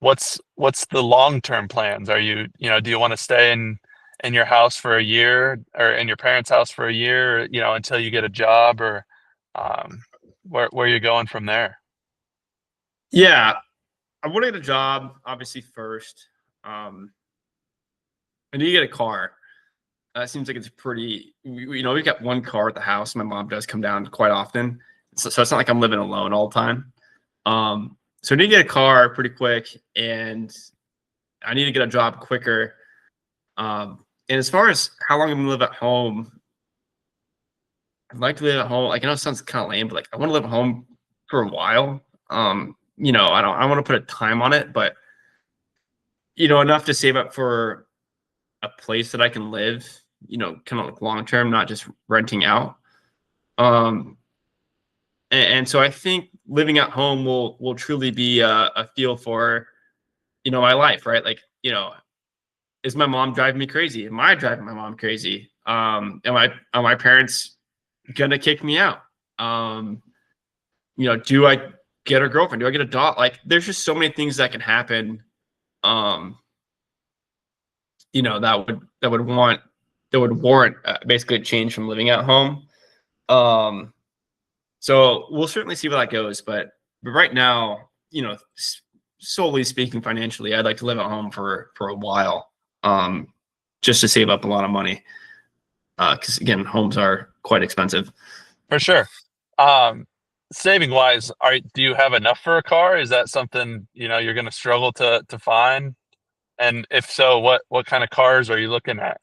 what's the long-term plans? Are you, do you want to stay in your house for a year or in your parents' house for a year, until you get a job or where you're going from there? Yeah, I want to get a job, obviously, first. I need to get a car. It seems like it's pretty, we've got one car at the house. My mom does come down quite often. So it's not like I'm living alone all the time. So I need to get a car pretty quick and I need to get a job quicker. And as far as how long I'm gonna live at home, I'd like to live at home. Like, I know it sounds kind of lame, but like I want to live at home for a while. I don't want to put a time on it, but enough to save up for a place that I can live, kind of like long term, not just renting out. And so I think living at home will truly be a feel for, my life, right? Like, is my mom driving me crazy? Am I driving my mom crazy? Are my parents gonna kick me out? Do I get a girlfriend? Do I get a dog? Like, there's just so many things that can happen. That would warrant basically a change from living at home. So we'll certainly see where that goes, but right now, solely speaking financially, I'd like to live at home for a while, just to save up a lot of money. Because again, homes are quite expensive. For sure. Saving wise, do you have enough for a car? Is that something you're going to struggle to find? And if so, what kind of cars are you looking at?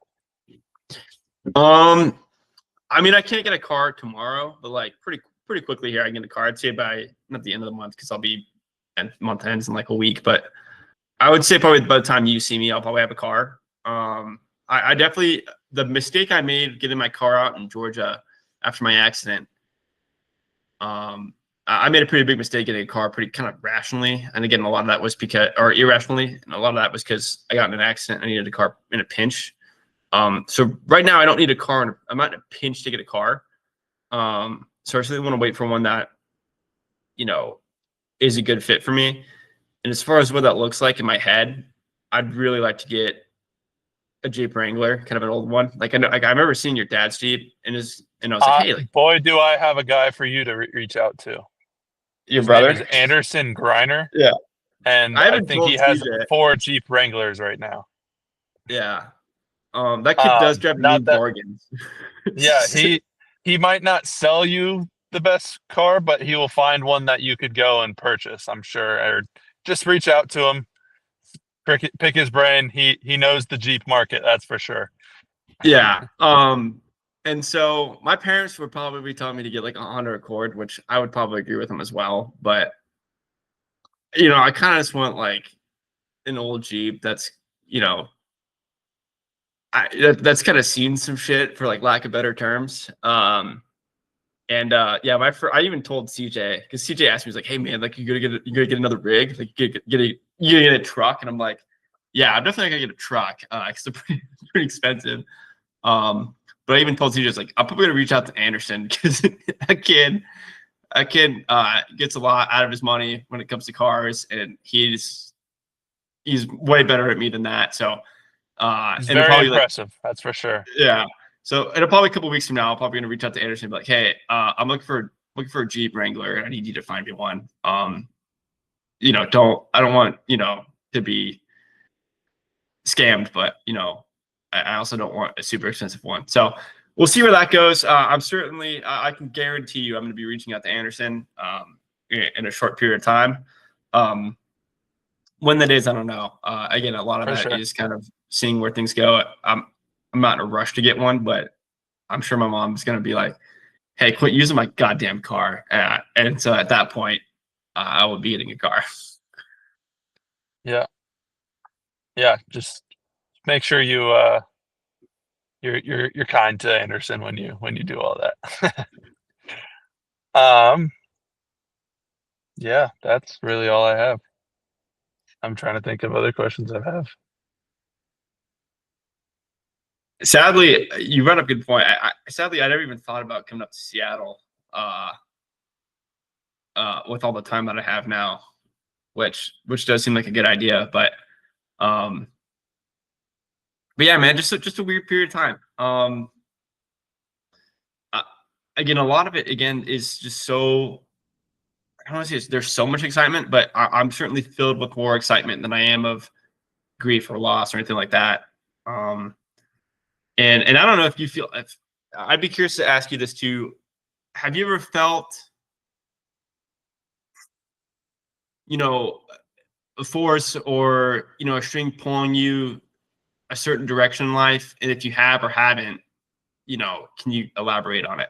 I mean, I can't get a car tomorrow, but like pretty quickly here, I can get a car. I'd say by not the end of the month because I'll be at month ends in like a week. But I would say probably by the time you see me, I'll probably have a car. I definitely, the mistake I made getting my car out in Georgia, after my accident, I made a pretty big mistake getting a car pretty kind of rationally. And again, a lot of that was because, or irrationally, and a lot of that was because I got in an accident. I needed a car in a pinch. So right now I don't need a car. I'm not in a pinch to get a car. So I really want to wait for one that, is a good fit for me. And as far as what that looks like in my head, I'd really like to get a Jeep Wrangler, kind of an old one. Like I remember seeing your dad's Jeep, and I was like, hey, like, Boy, do I have a guy for you to reach out to. your His name brother? is Anderson Griner, Yeah, and I I haven't think he told has CJ. 4 Jeep Wranglers right now. Yeah, that kid does drive Not mean that, bargains. yeah, he might not sell you the best car, but he will find one that you could go and purchase, I'm sure. Or just reach out to him, pick his brain. He knows the Jeep market, that's for sure. Yeah. And so my parents would probably be telling me to get like a Honda Accord, which I would probably agree with them as well. But I kind of just want like an old Jeep that's, that's kind of seen some shit, for like lack of better terms. And yeah, I even told CJ, because CJ asked me, he's like, "Hey man, like you gonna get another rig, like you gonna get a truck?" And I'm like, "Yeah, I'm definitely gonna get a truck, because they're pretty expensive." But I even told CJ, like, I'm probably gonna reach out to Anderson because that kid gets a lot out of his money when it comes to cars, and he's way better at me than that. So He's and very probably like, impressive, that's for sure. yeah. So in probably a couple weeks from now, I'm probably gonna reach out to Anderson and be like, "Hey, I'm looking for a Jeep Wrangler. I need you to find me one. I don't want to be scammed, but I also don't want a super expensive one. So we'll see where that goes. I'm certainly, I can guarantee you, I'm going to be reaching out to Anderson in a short period of time. When that is, I don't know. Again, a lot of For that sure. is kind of seeing where things go. I'm not in a rush to get one, but I'm sure my mom's going to be like, "Hey, quit using my goddamn car." And so at that point, I will be getting a car. Yeah. Yeah, just make sure you're kind to Anderson when you do all that. Yeah, that's really all I have. I'm trying to think of other questions I have. Sadly, you brought up a good point. Sadly, I never even thought about coming up to Seattle uh, with all the time that I have now, which does seem like a good idea. Um, but yeah, man, just a weird period of time. Uh, Again, a lot of it again is just so. I don't want to say there's so much excitement, but I'm certainly filled with more excitement than I am of grief or loss or anything like that. Um, and I don't know if you feel. If, I'd be curious to ask you this too. Have you ever felt, you know, a force or a string pulling you a certain direction in life? And if you have or haven't, can you elaborate on it?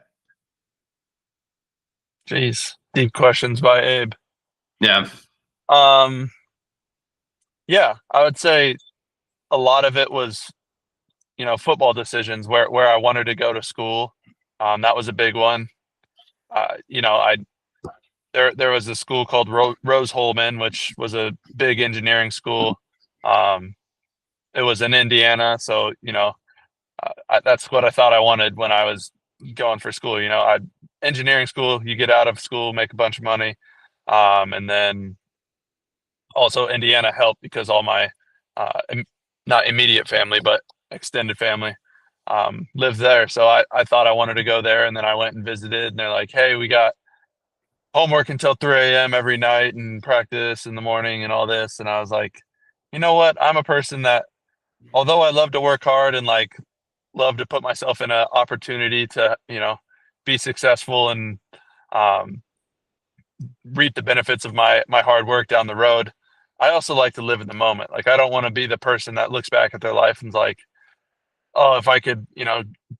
Jeez, deep questions by Abe. Yeah. Um, yeah, I would say a lot of it was, football decisions where I wanted to go to school. That was a big one. I there was a school called Rose Holman, which was a big engineering school. Um, it was in Indiana, so that's what I thought I wanted when I was going for school. Engineering school, you get out of school, make a bunch of money, and then also Indiana helped because all my not immediate family but extended family lived there. So I thought I wanted to go there, and then I went and visited, and they're like, "Hey, we got homework until 3 a.m. every night and practice in the morning and all this." And I was like, you know what? I'm a person that, although I love to work hard and like love to put myself in an opportunity to, be successful and um, reap the benefits of my hard work down the road. I also like to live in the moment. Like I don't want to be the person that looks back at their life and's like, oh, if I could,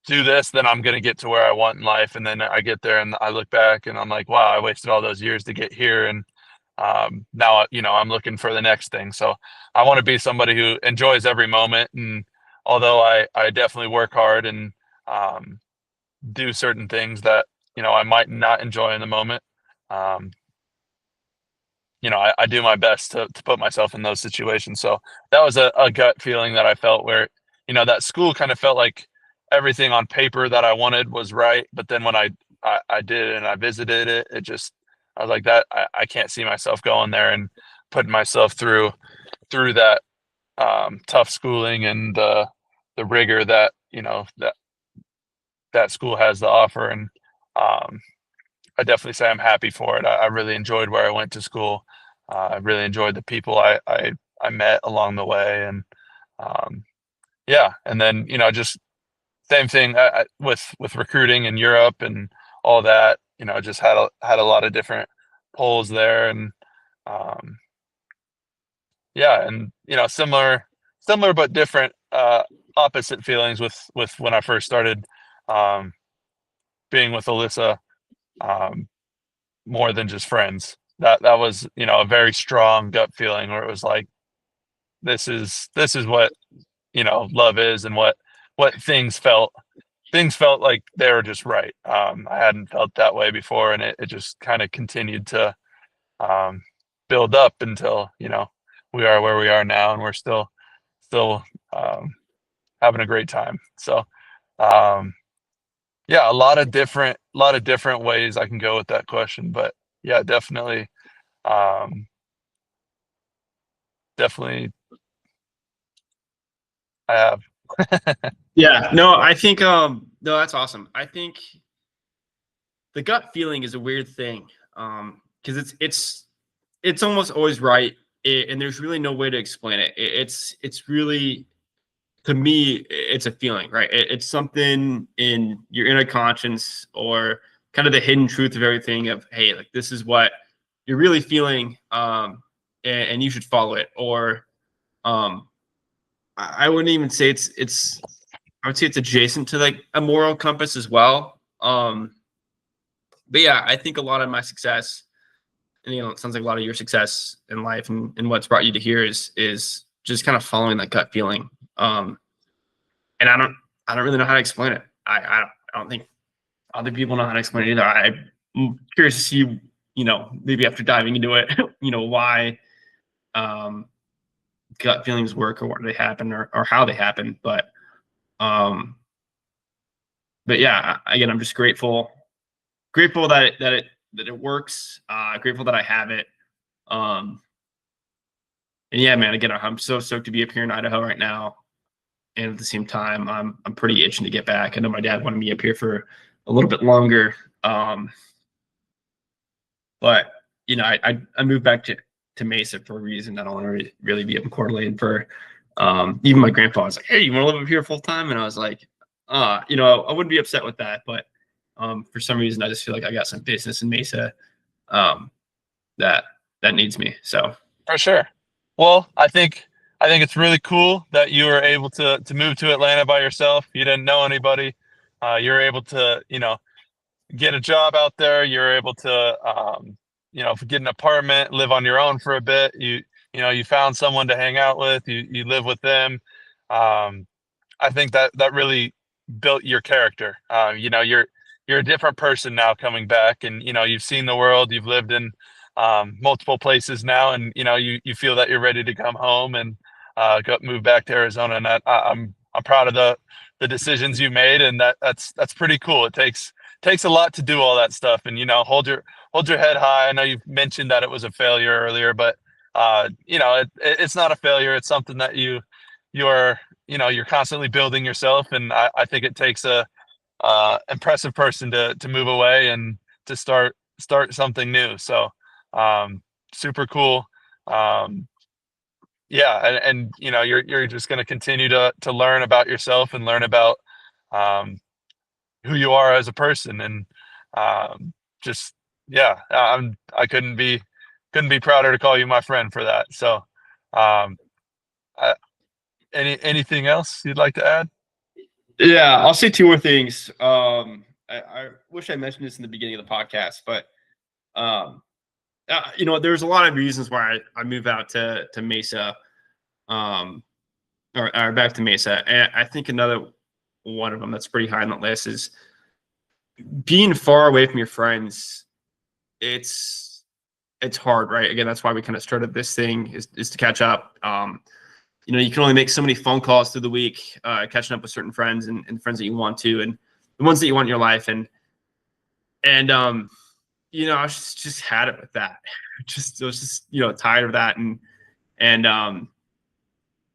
do this, then I'm gonna get to where I want in life. And then I get there and I look back and I'm like, wow, I wasted all those years to get here. And now, I'm looking for the next thing. So I want to be somebody who enjoys every moment. And although I definitely work hard and um, do certain things that, I might not enjoy in the moment. Um, I do my best to put myself in those situations. So that was a gut feeling that I felt where, that school kind of felt like everything on paper that I wanted was right. But then when I did it and I visited it, I was like that, I can't see myself going there and putting myself through that tough schooling and the rigor that, that school has to offer. And um, I definitely say I'm happy for it. I really enjoyed where I went to school. I really enjoyed the people I met along the way, and um, yeah. And then just same thing with recruiting in Europe and all that. Just had a lot of different polls there, and um, yeah, and similar but different, opposite feelings with when I first started um, being with Alyssa. Um, More than just friends. That was, a very strong gut feeling where it was like, this is what, love is, and what things felt like they were just right. I hadn't felt that way before, and it just kind of continued to um, build up until, we are where we are now, and we're still um, having a great time. So um, yeah, a lot of different ways I can go with that question, but yeah, um, definitely I have. Yeah, no, I think no, that's awesome. I think the gut feeling is a weird thing. Because it's almost always right, and there's really no way to explain it. It's really, to me, it's a feeling, right? It's something in your inner conscience, or kind of the hidden truth of everything, of, hey, like, this is what you're really feeling, and you should follow it. Or um I wouldn't even say it's I would say it's adjacent to like a moral compass as well. But yeah, I think a lot of my success, and it sounds like a lot of your success in life, and what's brought you to here is just kind of following that gut feeling. Um, and I don't really know how to explain it. I don't think other people know how to explain it either. I'm curious to see, maybe after diving into it, why um, gut feelings work, or why they happen, or how they happen. Um, but yeah, again, I'm just grateful that it works. Grateful that I have it. Um, and yeah, man, again, I'm so stoked to be up here in Idaho right now. And at the same time, I'm pretty itching to get back. I know my dad wanted me up here for a little bit longer. Um, but I moved back to Mesa for a reason. I don't want to really be up in Coeur d'Alene for even my grandpa was like, hey, you want to live up here full time? And I was like, I wouldn't be upset with that, but for some reason I just feel like I got some business in Mesa um that needs me. So For sure. Well, I think it's really cool that you were able to move to Atlanta by yourself. You didn't know anybody. You're able to, get a job out there. You're able to, get an apartment, live on your own for a bit. You found someone to hang out with. You live with them. Um, I think that really built your character. You're a different person now coming back, and you've seen the world. You've lived in multiple places now, and you feel that you're ready to come home and move back to Arizona. And I'm proud of the decisions you made, and that's pretty cool. It takes a lot to do all that stuff, and hold your head high. I know you've mentioned that it was a failure earlier, but it's not a failure. It's something that you're you're constantly building yourself, and I think it takes a impressive person to move away and to start something new. So um, super cool. Um, yeah, and you're just going to continue to learn about yourself and learn about um, who you are as a person, and just yeah, I couldn't be prouder to call you my friend for that. So um, I, anything else you'd like to add? yeah, I'll say two more things. I wish I mentioned this in the beginning of the podcast, but um, there's a lot of reasons why I moved out to Mesa, um, or back to Mesa, and I think another one of them that's pretty high on the list is being far away from your friends, it's hard, right? Again, that's why we kind of started this thing is to catch up. You can only make so many phone calls through the week, catching up with certain friends and friends that you want to, and the ones that you want in your life. And I just had it with that. I was just, tired of that. And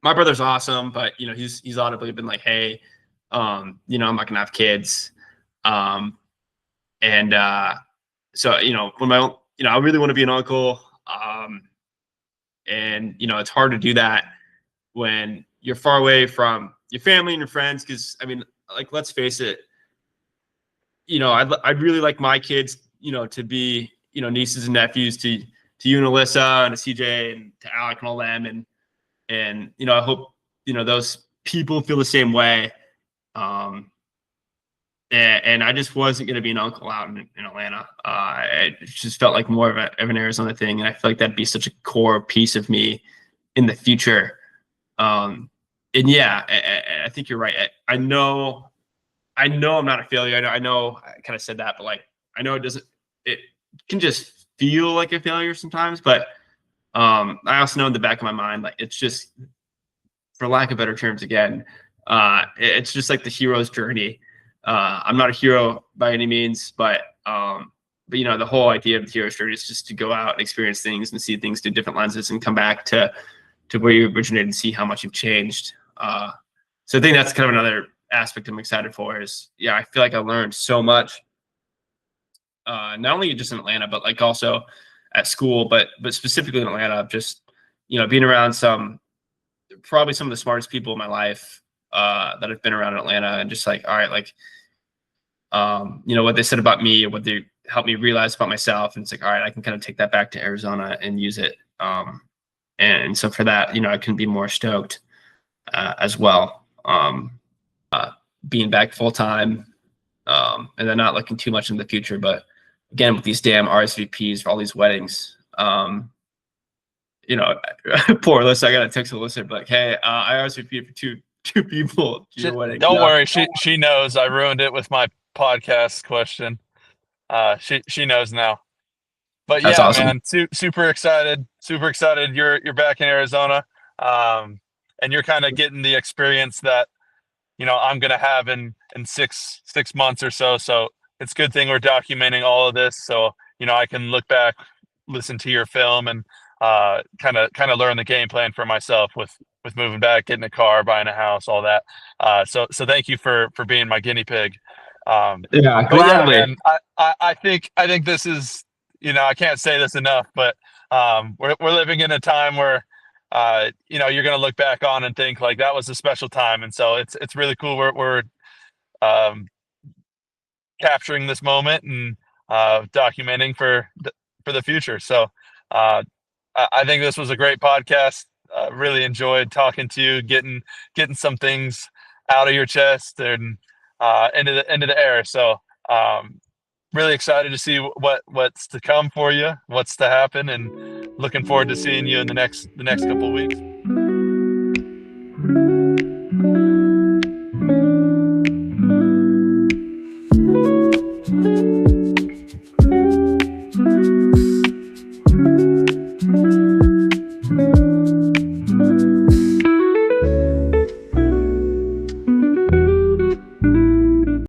my brother's awesome, but he's audibly been like, hey, I'm not gonna have kids. And so, when I really want to be an uncle. And it's hard to do that when you're far away from your family and your friends. Cause I mean, like, let's face it, I'd really like my kids, to be, nieces and nephews to you and Alyssa and to CJ and to Alec and all them. And I hope, those people feel the same way. And I just wasn't going to be an uncle out in Atlanta. It just felt like more of an Arizona thing. And I feel like that'd be such a core piece of me in the future. And yeah, I think you're right. I know I'm not a failure. I know I kind of said that, but like, I know it can just feel like a failure sometimes, but I also know in the back of my mind, like, it's just, for lack of better terms, again, it's just like the hero's journey. I'm not a hero by any means, but the whole idea of the hero's journey is just to go out and experience things and see things through different lenses and come back to where you originated and see how much you've changed. So I think that's kind of another aspect I'm excited for is, I feel like I learned so much, not only just in Atlanta, but like also at school, but specifically in Atlanta, just, being around probably some of the smartest people in my life that have been around in Atlanta, and just like, all right, like, what they said about me or what they helped me realize about myself. And it's like, all right, I can kind of take that back to Arizona and use it. And so for that, I couldn't be more stoked as well. Being back full time, and then not looking too much in the future, but again, with these damn RSVPs for all these weddings, poor Alyssa, I got a text Alyssa, like, hey, I RSVP'd for two people to your wedding. Don't worry, she knows. I ruined it with my podcast question. She knows now. But That's yeah, awesome. man, super excited. Super excited. You're back in Arizona, and you're kind of getting the experience that I'm gonna have in 6 months or so. So it's a good thing we're documenting all of this, so I can look back, listen to your film, and kind of learn the game plan for myself with moving back, getting a car, buying a house, all that. So thank you for being my guinea pig. Yeah, But yeah, gladly. man, I think this is, I can't say this enough, but we're living in a time where you're gonna look back on and think like that was a special time, and so it's really cool. We're um, capturing this moment and documenting for the future. So I think this was a great podcast. Really enjoyed talking to you, getting some things out of your chest and into the air. So really excited to see what's to come for you, what's to happen, and looking forward to seeing you in the next couple of weeks.